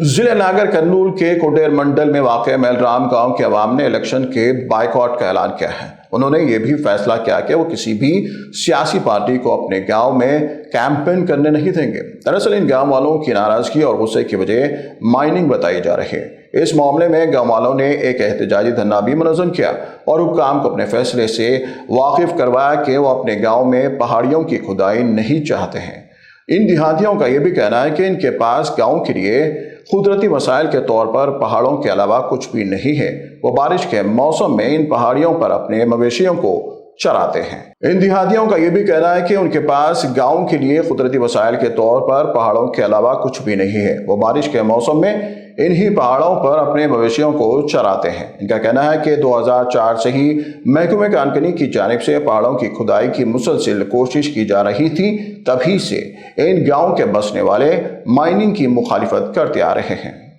जिले नागर कर्नूल के कोडेर मंडल में वाक़ मेलराम गांव के अवाम ने इलेक्शन के बाइकआउट का ऐलान किया है। उन्होंने ये भी फैसला किया कि वो किसी भी सियासी पार्टी को अपने गांव में कैंपेन करने नहीं देंगे। दरअसल इन गांव वालों की नाराजगी और गुस्से की वजह माइनिंग बताई जा रही है। इस मामले में गांव वालों ने एक एहतजाजी धरना भी मुनज़्ज़म किया और हुक्काम को अपने फैसले से वाकिफ करवाया कि वो अपने गाँव में पहाड़ियों की खुदाई नहीं चाहते हैं। इन देहातियों का यह भी कहना है कि इनके पास गाँव के लिए कुदरती वसाइल के तौर पर पहाड़ों के अलावा कुछ भी नहीं है। वो बारिश के मौसम में इन पहाड़ियों पर अपने मवेशियों को चराते हैं। इन देहातियों का यह भी कहना है कि उनके पास गांव के लिए कुदरती वसाइल के तौर पर पहाड़ों के अलावा कुछ भी नहीं है। वो बारिश के मौसम में इन्हीं पहाड़ों पर अपने मवेशियों को चराते हैं। इनका कहना है कि 2004 से ही महकमे कानकनी की जानिब से पहाड़ों की खुदाई की मुसलसिल कोशिश की जा रही थी। तभी से इन गाँव के बसने वाले माइनिंग की मुखालिफत करते आ रहे हैं।